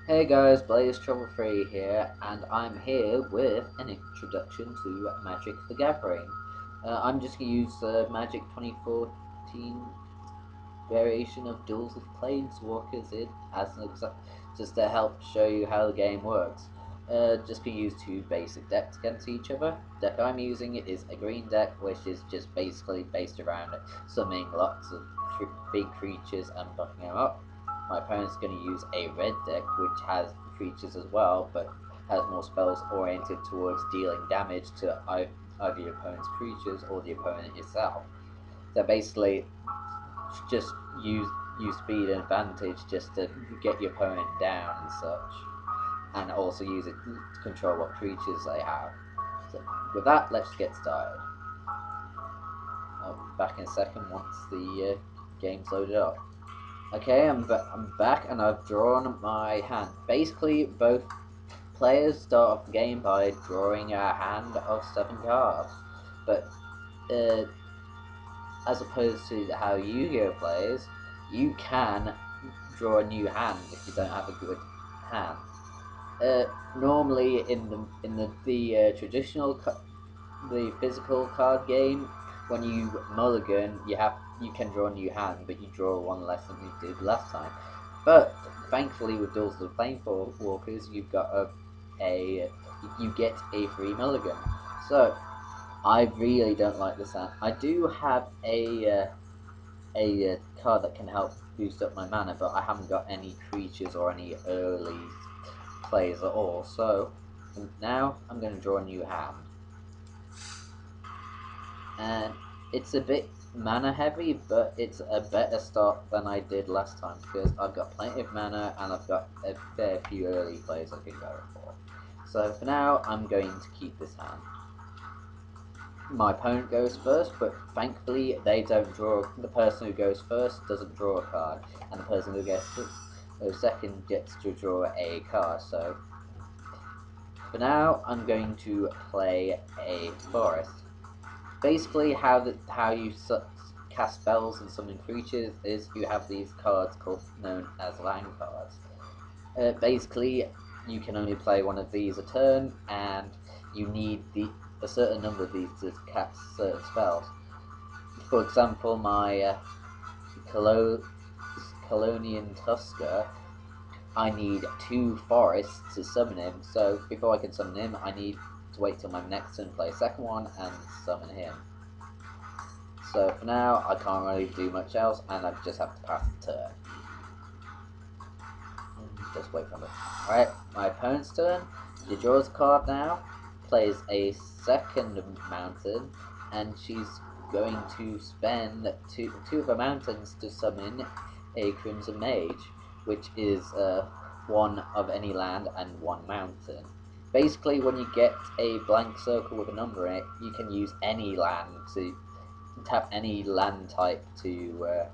Hey guys, Blaze Trouble Free here, and I'm here with an introduction to Magic the Gathering. I'm just going to use the Magic 2014 variation of Duels with Planeswalkers as an just to help show you how the game works. Just going to use two basic decks against each other. The deck I'm using is a green deck, which is just basically based around summoning lots of big creatures and buffing them up. My opponent's going to use a red deck, which has creatures as well, but has more spells oriented towards dealing damage to either your opponent's creatures or the opponent itself. So basically, just use speed and advantage just to get your opponent down and such, and also use it to control what creatures they have. So with that, let's get started. I'll be back in a second once the game's loaded up. Okay, I'm back and I've drawn my hand. Basically, both players start off the game by drawing a hand of 7 cards, but as opposed to how Yu-Gi-Oh plays, you can draw a new hand if you don't have a good hand. Normally, in the traditional the physical card game, when you mulligan, you can draw a new hand, but you draw one less than you did last time. But thankfully, with Duels of the Planeswalkers, you've got you get a free mulligan. So I really don't like this hand. I do have a card that can help boost up my mana, but I haven't got any creatures or any early plays at all. So now I'm going to draw a new hand, and it's a bit mana heavy, but it's a better start than I did last time because I've got plenty of mana and I've got a fair few early plays I can go for. So for now, I'm going to keep this hand. My opponent goes first, but thankfully they don't draw. The person who goes first doesn't draw a card, and the person who goes second gets to draw a card. So for now, I'm going to play a forest. Basically, how you cast spells and summon creatures is you have these cards known as land cards. Basically, you can only play one of these a turn, and you need a certain number of these to cast certain spells. For example, my Colonian Tusker, I need 2 forests to summon him, so before I can summon him, I need to wait till my next turn, play a second one, and summon him. So for now, I can't really do much else, and I just have to pass the turn. Just wait for me. Alright, my opponent's turn. She draws a card now, plays a second mountain, and she's going to spend two of her mountains to summon a Crimson Mage, which is one of any land and one mountain. Basically, when you get a blank circle with a number in it, you can use any land to tap any land type to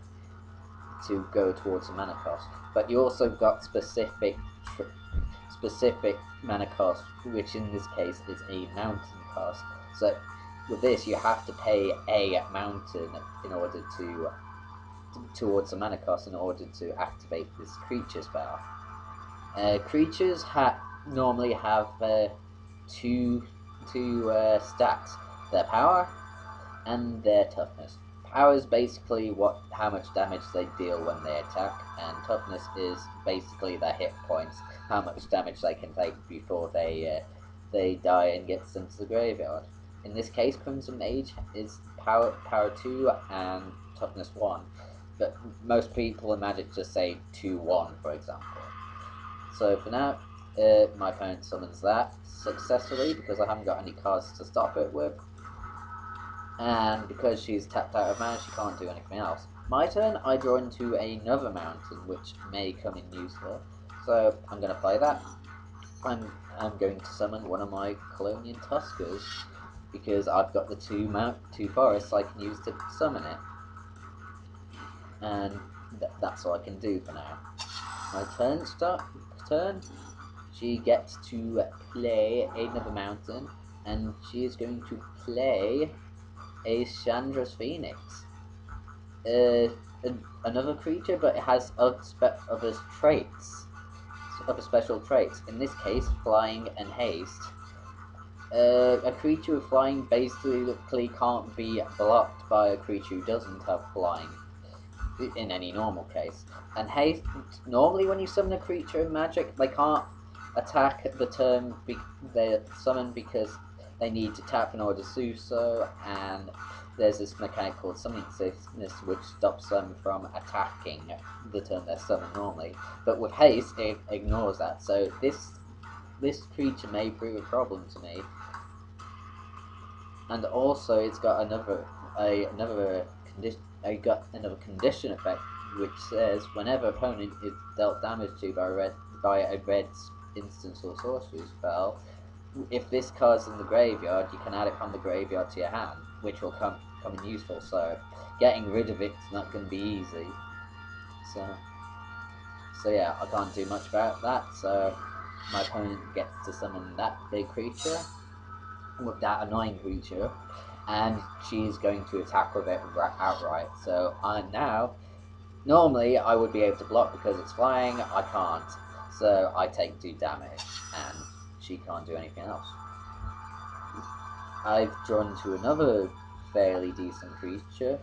go towards a mana cost. But you also got specific mana cost, which in this case is a mountain cost. So with this, you have to pay a mountain in order towards the mana cost in order to activate this creature spell. Creatures normally have two stats: their power and their toughness. Power is basically how much damage they deal when they attack, and toughness is basically their hit points, how much damage they can take before they die and get sent to the graveyard. In this case, Crimson Mage is power 2 and toughness 1, but most people in Magic just say 2-1, for example. So for now, my opponent summons that successfully because I haven't got any cards to stop it with. And because she's tapped out of mana, she can't do anything else. My turn, I draw into another mountain, which may come in useful. So I'm going to play that. I'm going to summon one of my Colonian Tuskers, because I've got the two forests I can use to summon it. And that's all I can do for now. My turn, she gets to play another mountain, and she is going to play a Chandra's Phoenix. Another creature, but it has other traits. other special traits. In this case, flying and haste. A creature with flying basically can't be blocked by a creature who doesn't have flying in any normal case. And haste, normally when you summon a creature in Magic, they can't attack the turn they're summoned because they need to tap in order to do so, and there's this mechanic called Summoning Sickness which stops them from attacking the turn they're summoned normally. But with haste, it ignores that, so this creature may prove a problem to me. And also, it's got another condition effect, which says whenever opponent is dealt damage to by a red instance or sorcery spell, if this card's in the graveyard, you can add it from the graveyard to your hand, which will come in useful. So getting rid of it's not going to be easy. So yeah, I can't do much about that. So my opponent gets to summon that big creature with that annoying creature, and she's going to attack with it outright. So now, normally I would be able to block because it's flying. I can't, so I take 2 damage, and she can't do anything else. I've drawn to another fairly decent creature,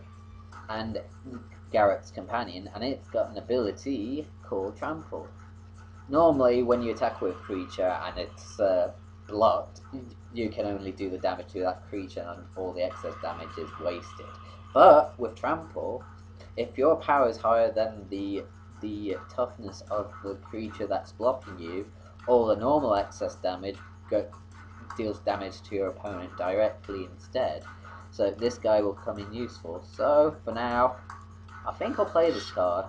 and Garrett's Companion, and it's got an ability called Trample. Normally, when you attack with a creature and it's blocked, you can only do the damage to that creature and all the excess damage is wasted. But with Trample, if your power is higher than the toughness of the creature that's blocking you, all the normal excess damage deals damage to your opponent directly instead. So this guy will come in useful. So for now, I think I'll play this card.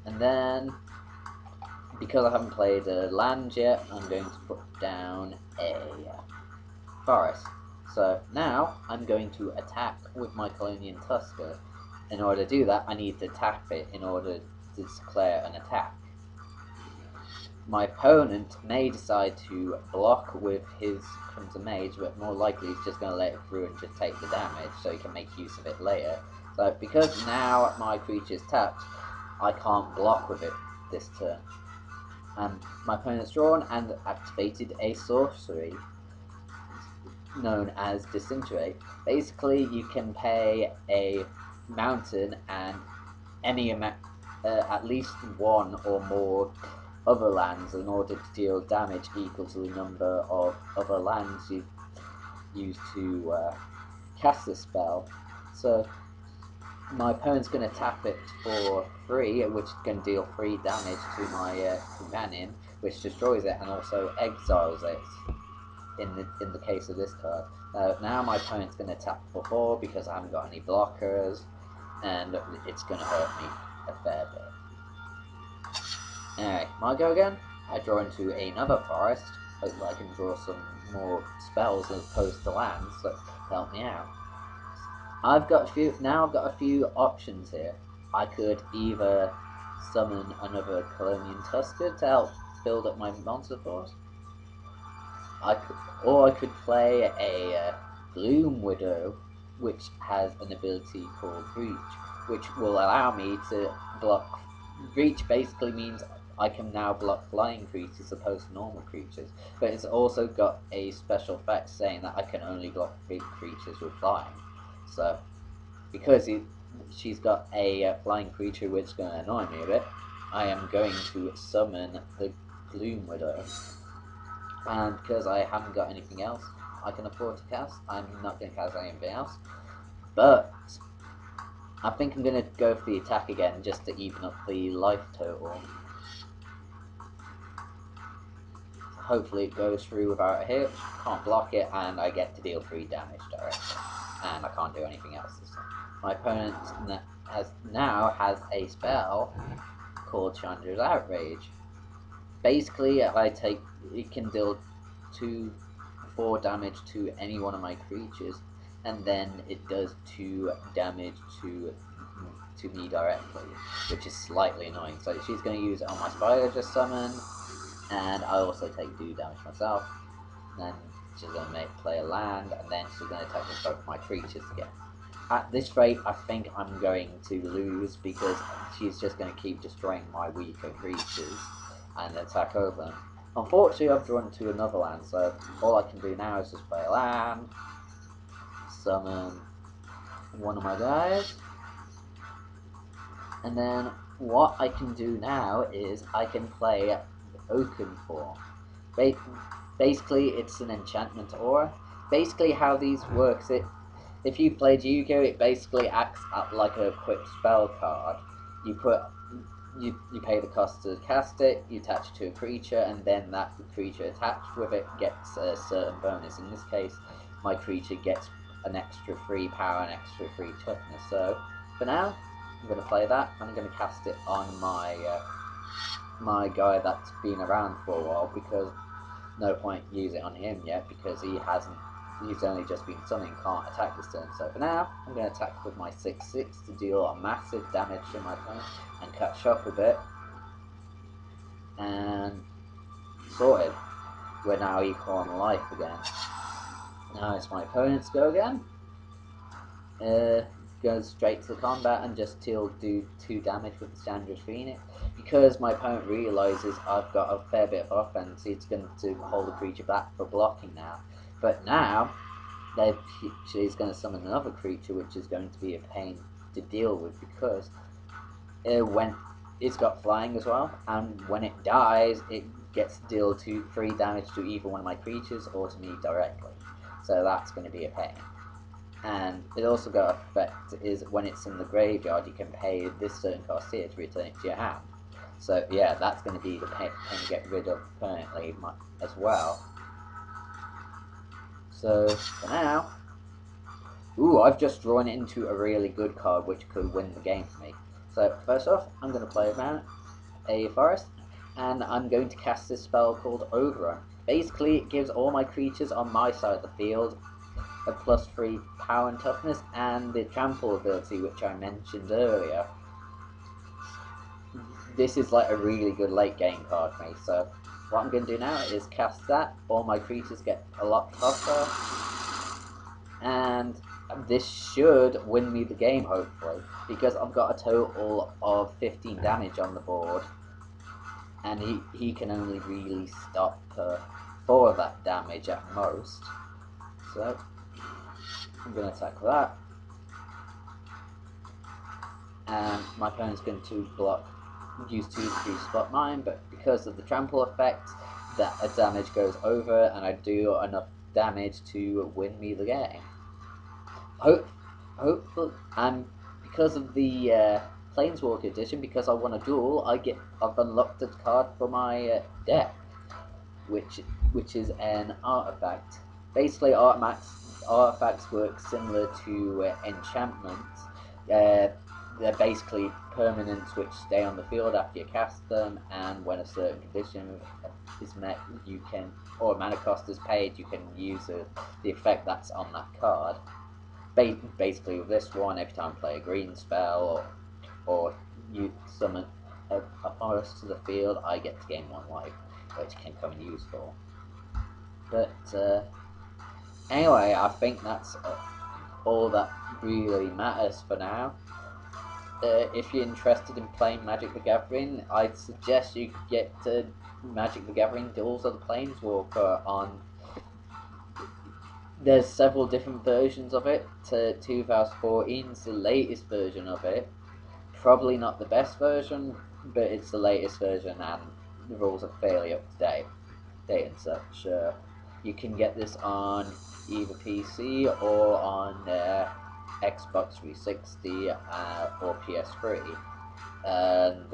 And then, because I haven't played a land yet, I'm going to put down a forest. So now I'm going to attack with my Kalonian Tusker. In order to do that, I need to tap it in order to declare an attack. My opponent may decide to block with his Crimson Mage, but more likely he's just going to let it through and just take the damage so he can make use of it later. So because now my creature is tapped, I can't block with it this turn. And my opponent's drawn and activated a sorcery known as Disintegrate. Basically, you can pay a mountain and any amount, at least 1 or more other lands in order to deal damage equal to the number of other lands you've used to cast this spell. So my opponent's going to tap it for 3, which is going to deal 3 damage to my companion, which destroys it and also exiles it in the case of this card. Now my opponent's going to tap for 4 because I haven't got any blockers, and it's going to hurt me a fair bit. Anyway, my go again. I draw into another forest. Hopefully I can draw some more spells as opposed to lands that help me out. I've got a few options here. I could either summon another Kalonian Tusker to help build up my monster force, or I could play a Gloom Widow, which has an ability called Reach, which will allow me to block. Reach basically means I can now block flying creatures as opposed to normal creatures, but it's also got a special effect saying that I can only block big creatures with flying. So, because she's got a flying creature which is going to annoy me a bit, I am going to summon the Gloom Widow. And because I haven't got anything else I can afford to cast, I'm not going to cast anything else. But I think I'm going to go for the attack again just to even up the life total. Hopefully it goes through without a hitch, can't block it, and I get to deal 3 damage directly. And I can't do anything else this time. My opponent now has a spell called Chandra's Outrage. Basically, it can deal 4 damage to any one of my creatures, and then it does 2 damage to me directly, which is slightly annoying. So she's going to use it on my spider just summon, and I also take 2 damage myself. And then she's going to play a land, and then she's going to attack with both my creatures again. At this rate, I think I'm going to lose because she's just going to keep destroying my weaker creatures and attack over them. Unfortunately, I've drawn to another land, so all I can do now is just play a land, summon one of my guys, and then what I can do now is I can play Oakenform. Basically, it's an enchantment aura. Basically, how these works, if you played Yu-Gi-Oh, it basically acts like a equipped spell card. You pay the cost to cast it, you attach it to a creature, and then that creature attached with it gets a certain bonus. In this case, my creature gets an extra 3 power and extra 3 toughness. So, for now, I'm going to play that. I'm going to cast it on my my guy that's been around for a while, because no point using it on him yet, because he's only just been summoned, can't attack this turn. So for now, I'm going to attack with my 6/6 to deal a massive damage to my opponent and cut shop a bit. And sorted. We're now equal on life again. Now it's my opponent's go again. Goes straight to the combat and just do 2 damage with the Chandra's Phoenix. Because my opponent realises I've got a fair bit of offense, it's going to hold the creature back for blocking now. But now, she's going to summon another creature, which is going to be a pain to deal with, because when it's got flying as well, and when it dies, it gets to deal 3 damage to either one of my creatures or to me directly. So that's going to be a pain. And it also got effect is when it's in the graveyard, you can pay this certain cost here to return it to your hand. So yeah, that's going to be the pain to get rid of permanently as well. So for now, I've just drawn into a really good card which could win the game for me. So first off, I'm going to play a forest, and I'm going to cast this spell called Overrun. Basically, it gives all my creatures on my side of the field a +3 power and toughness, and the trample ability, which I mentioned earlier. This is like a really good late game card for me, so what I'm going to do now is cast that. All my creatures get a lot tougher, and this should win me the game, hopefully, because I've got a total of 15 damage on the board, and he can only really stop 4 of that damage at most. So I'm going to attack that, and my opponent's going to use 2 to spot mine, but because of the trample effect, that damage goes over, and I do enough damage to win me the game. Hopefully, and because of the Planeswalker edition, because I won a duel, I've unlocked a card for my deck, which is an artifact. Basically, artifacts work similar to enchantments. They're basically permanents which stay on the field after you cast them, and when a certain condition is met, or a mana cost is paid, you can use the effect that's on that card. Basically, with this one, every time I play a green spell or you summon a forest to the field, I get to gain 1 life, which can come in useful. But anyway, I think that's all that really matters for now. If you're interested in playing Magic the Gathering, I'd suggest you get to Magic the Gathering Duels of the Planeswalker on... There's several different versions of it. 2014 is the latest version of it. Probably not the best version, but it's the latest version, and the rules are fairly up to date and such. You can get this on either PC or on Xbox 360 or PS3, and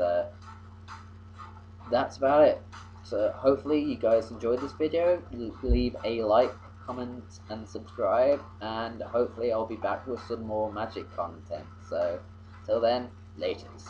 that's about it. So hopefully you guys enjoyed this video. Leave a like, comment, and subscribe, and hopefully I'll be back with some more Magic content. So till then, laters.